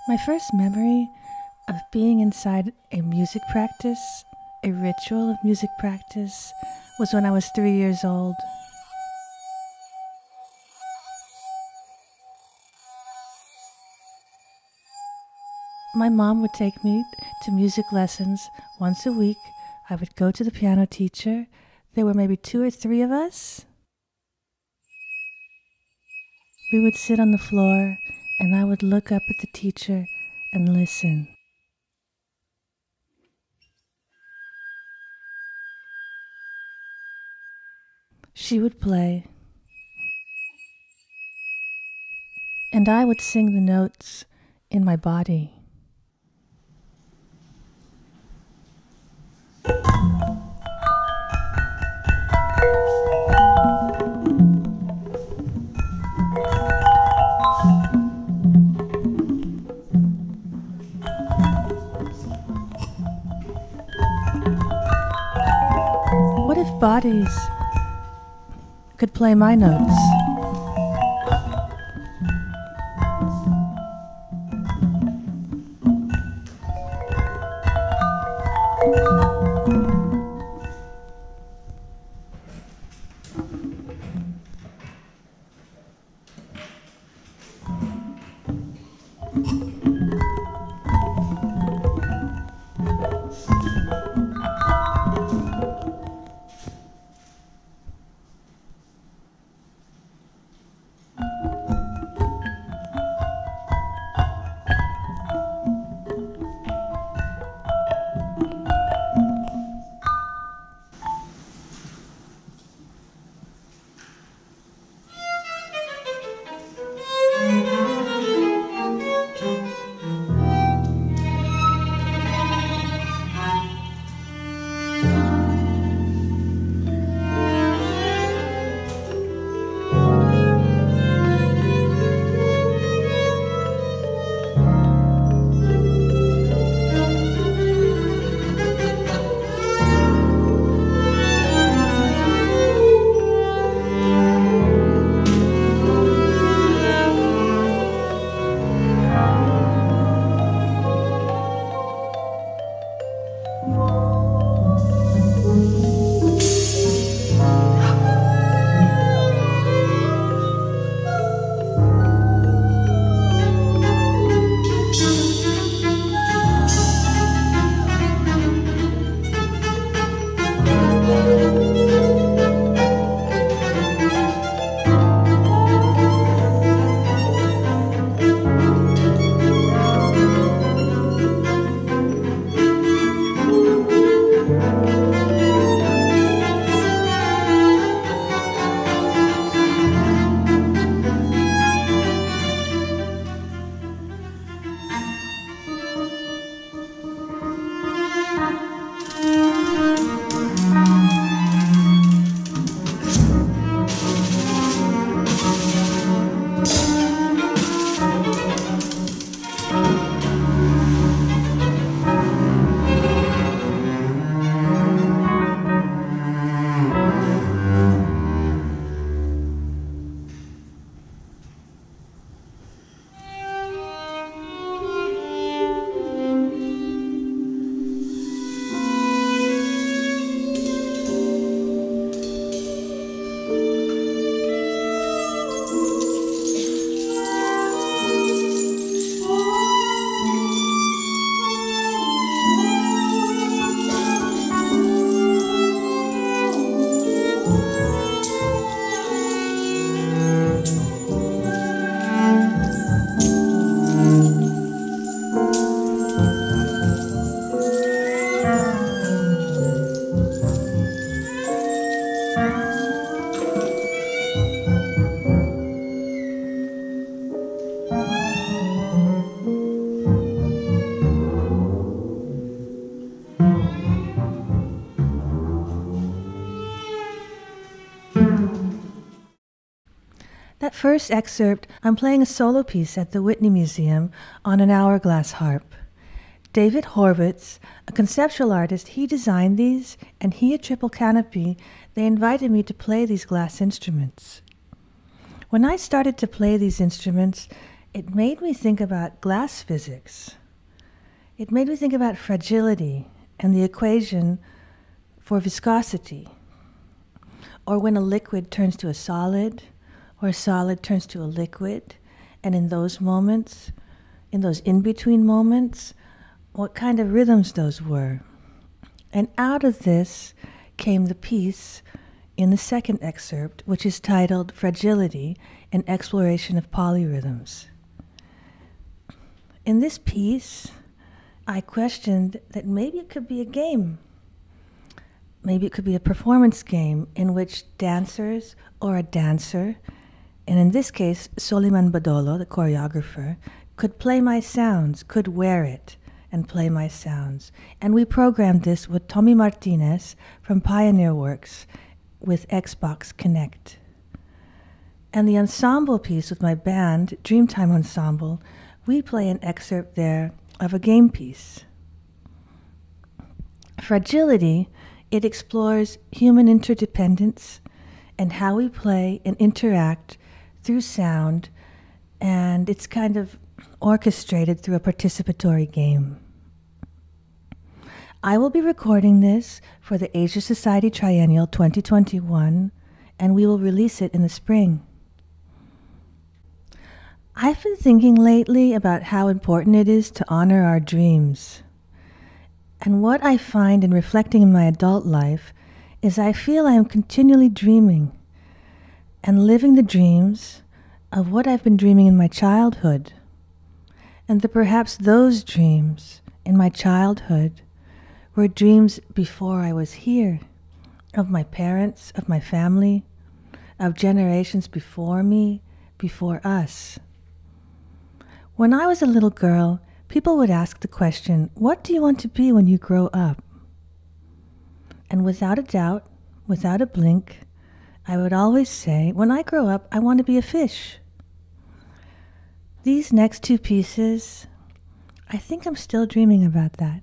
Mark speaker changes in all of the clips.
Speaker 1: My first memory of being inside a music practice, a ritual of music practice, was when I was 3 years old. My mom would take me to music lessons once a week. I would go to the piano teacher. There were maybe 2 or 3 of us. We would sit on the floor, and I would look up at the teacher and listen. She would play, and I would sing the notes in my body. What if bodies could play my notes? That first excerpt, I'm playing a solo piece at the Whitney Museum on an hourglass harp. David Horwitz, a conceptual artist, he designed these, and he at Triple Canopy, they invited me to play these glass instruments. When I started to play these instruments, it made me think about glass physics. It made me think about fragility and the equation for viscosity, or when a liquid turns to a solid, or a solid turns to a liquid, and in those moments, in those in-between moments, what kind of rhythms those were. And out of this came the piece in the second excerpt, which is titled Fragility, an Exploration of Polyrhythms. In this piece, I questioned that maybe it could be a game. Maybe it could be a performance game in which dancers or a dancer, and in this case, Soliman Badolo, the choreographer, could play my sounds, could wear it and play my sounds. And we programmed this with Tommy Martinez from Pioneer Works with Xbox Connect. And the ensemble piece with my band, Dreamtime Ensemble, we play an excerpt there of a game piece. Fragility, it explores human interdependence and how we play and interact through sound, and it's kind of orchestrated through a participatory game. I will be recording this for the Asia Society Triennial 2021, and we will release it in the spring. I've been thinking lately about how important it is to honor our dreams. And what I find in reflecting in my adult life is I feel I am continually dreaming and living the dreams of what I've been dreaming in my childhood. And that perhaps those dreams in my childhood were dreams before I was here, of my parents, of my family, of generations before me, before us. When I was a little girl, people would ask the question, what do you want to be when you grow up? And without a doubt, without a blink, I would always say, when I grow up, I want to be a fish. These next two pieces, I think I'm still dreaming about that.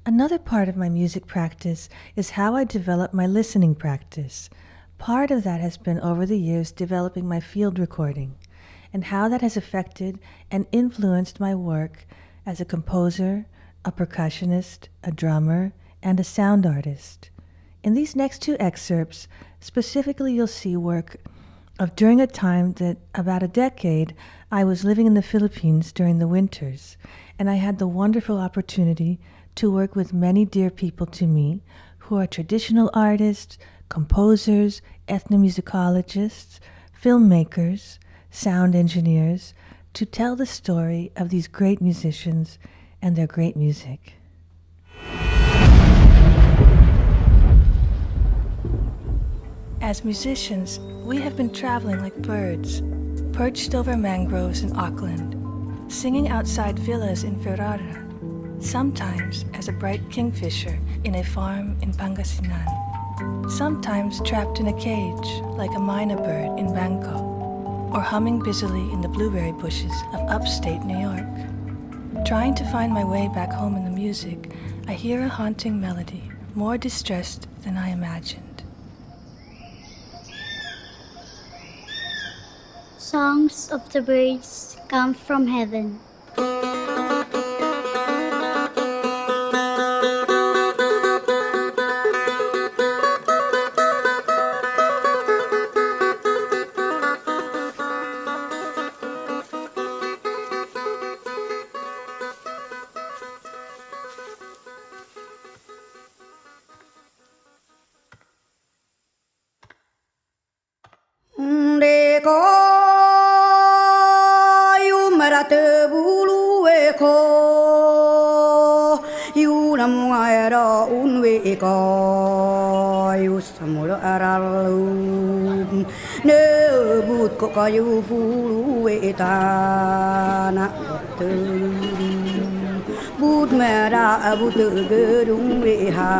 Speaker 1: Another part of my music practice is how I develop my listening practice. Part of that has been over the years developing my field recording, and how that has affected and influenced my work as a composer, a percussionist, a drummer, and a sound artist. In these next two excerpts, specifically you'll see work of during a time that about a decade I was living in the Philippines during the winters, and I had the wonderful opportunity to work with many dear people to me who are traditional artists, composers, ethnomusicologists, filmmakers, sound engineers, to tell the story of these great musicians and their great music. As musicians, we have been traveling like birds, perched over mangroves in Auckland, singing outside villas in Ferrara, sometimes as a bright kingfisher in a farm in Pangasinan, sometimes trapped in a cage like a myna bird in Bangkok, or humming busily in the blueberry bushes of upstate New York. Trying to find my way back home in the music, I hear a haunting melody, more distressed than I imagined.
Speaker 2: Songs of the birds come from heaven.
Speaker 3: Kayu fulu etana bud mera bud gedung weha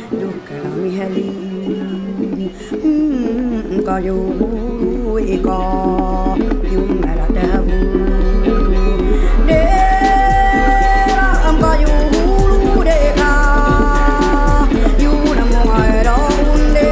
Speaker 3: dukami heli kayu fulu eka yum mera tabu de am kayu fulu deka yuna moira unde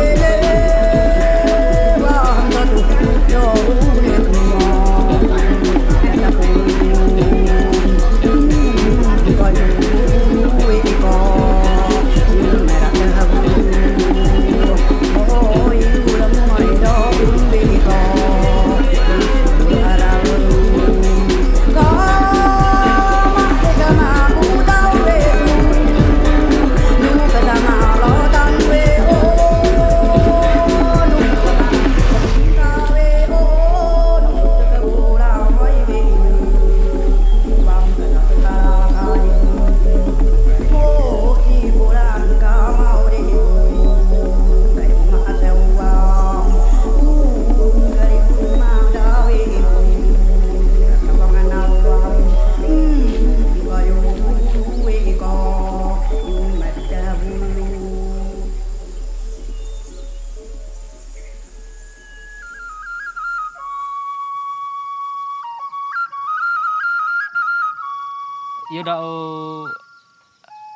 Speaker 4: Yudao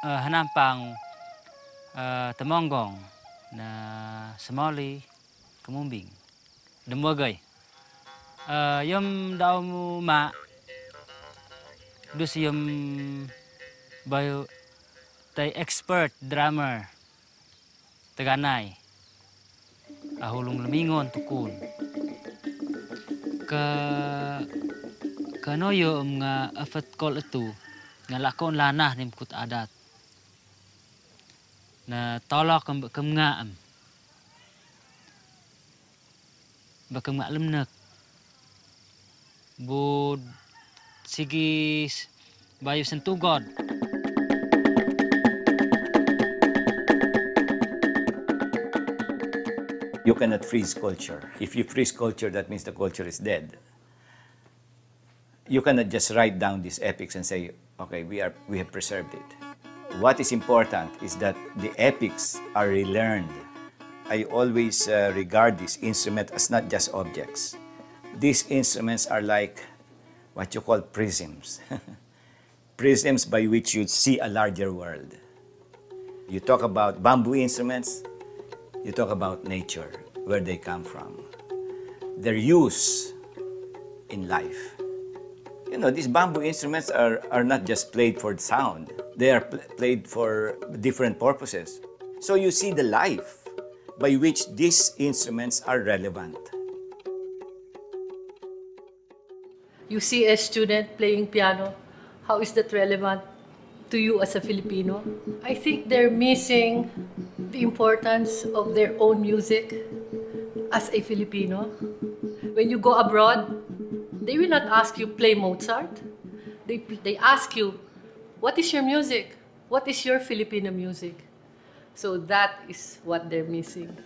Speaker 4: hanampang temonggong na semoli kemumbing demogai yom dao mu ma dus yom bayu tay expert drummer teganay ahulung lemingon tukun ke kanoyo nga afat kol itu nga lakon lanah nim kut adat na tolak kemngaam bakang lemnek bud sigis bayu sentugod
Speaker 5: You cannot freeze culture. If you freeze culture, that means the culture is dead. You cannot just write down these epics and say, okay, we have preserved it. What is important is that the epics are relearned. I always regard this instrument as not just objects. These instruments are like what you call prisms. prisms by which you see a larger world. You talk about bamboo instruments, you talk about nature, where they come from, their use in life. You know, these bamboo instruments are not just played for sound. They are played for different purposes. So you see the life by which these instruments are relevant.
Speaker 6: You see a student playing piano, how is that relevant to you as a Filipino? I think they're missing the importance of their own music as a Filipino. When you go abroad, they will not ask you play Mozart. They ask you, what is your music? What is your Filipino music? So that is what they're missing.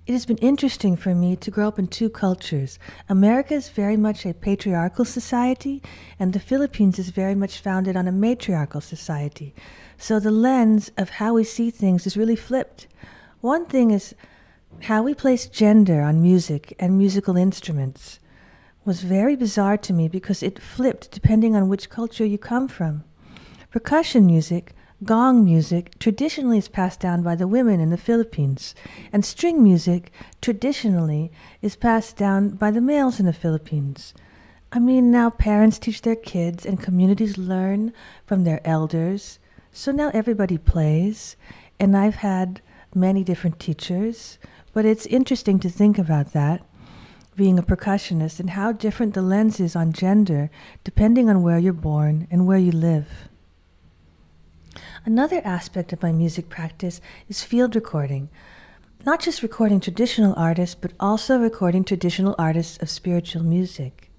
Speaker 1: It has been interesting for me to grow up in two cultures. America is very much a patriarchal society, and the Philippines is very much founded on a matriarchal society. So the lens of how we see things is really flipped. One thing is how we place gender on music and musical instruments was very bizarre to me because it flipped depending on which culture you come from. Percussion music, gong music, traditionally is passed down by the women in the Philippines, and string music traditionally is passed down by the males in the Philippines. I mean, now parents teach their kids and communities learn from their elders, so now everybody plays, and I've had many different teachers, but it's interesting to think about that, being a percussionist, and how different the lens is on gender depending on where you're born and where you live. Another aspect of my music practice is field recording. Not just recording traditional artists, but also recording traditional artists of spiritual music.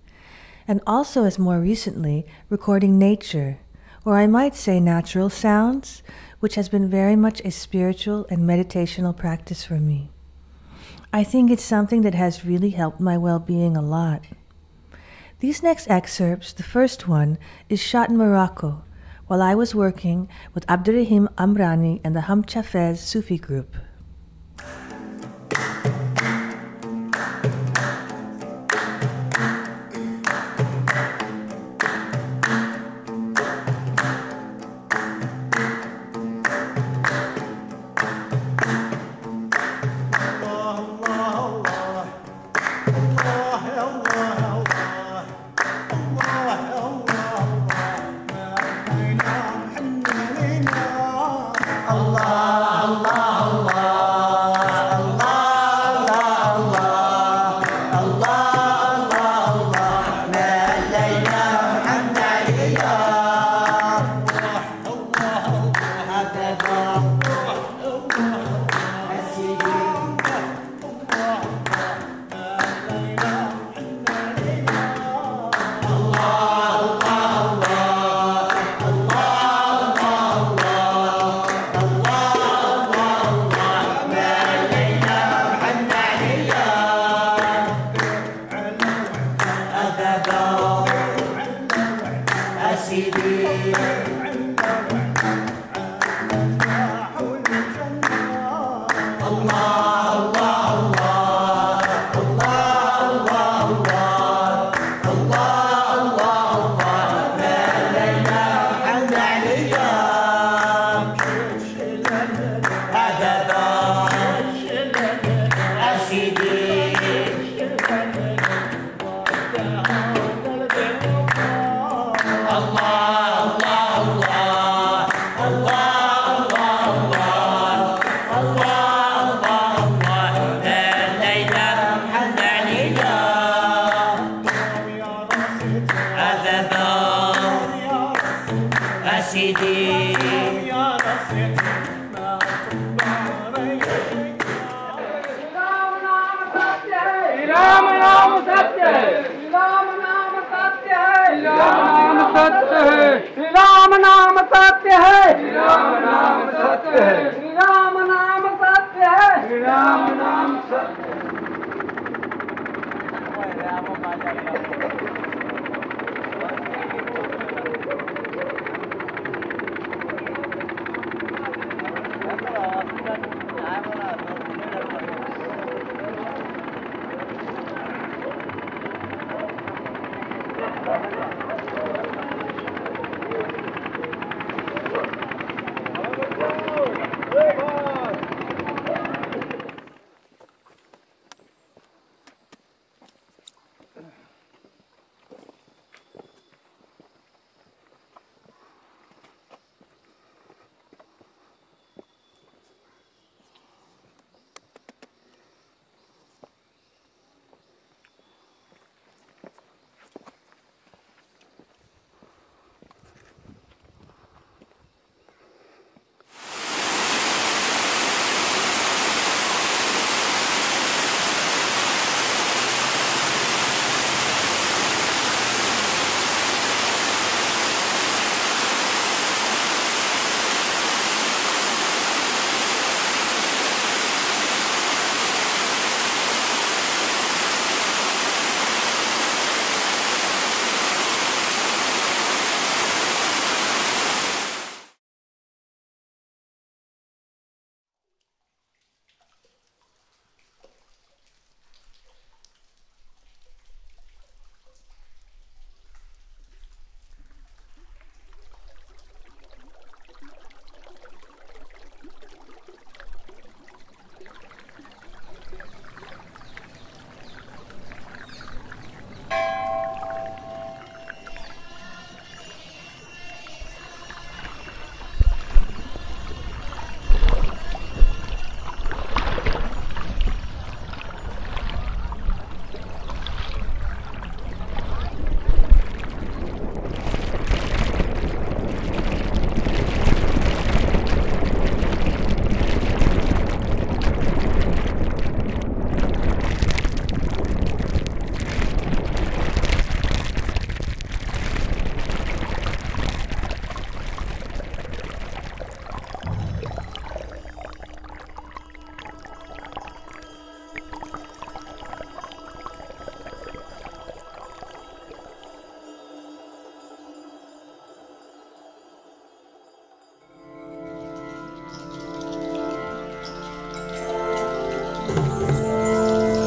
Speaker 1: And also, as more recently, recording nature, or I might say natural sounds, which has been very much a spiritual and meditational practice for me. I think it's something that has really helped my well-being a lot. These next excerpts, the first one, is shot in Morocco, while I was working with Abdurrahim Amrani and the Hamchafez Sufi group.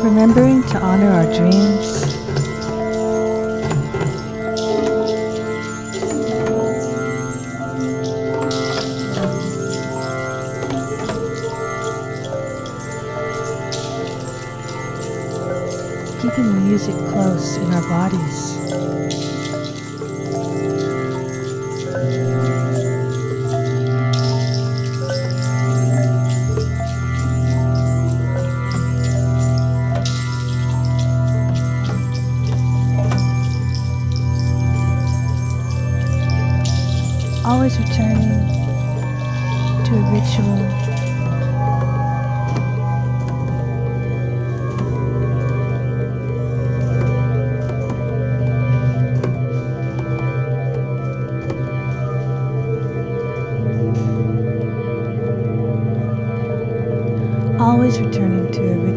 Speaker 1: remembering to honor our dreams, keeping the music close in our bodies. Always returning to a ritual, always returning to a ritual.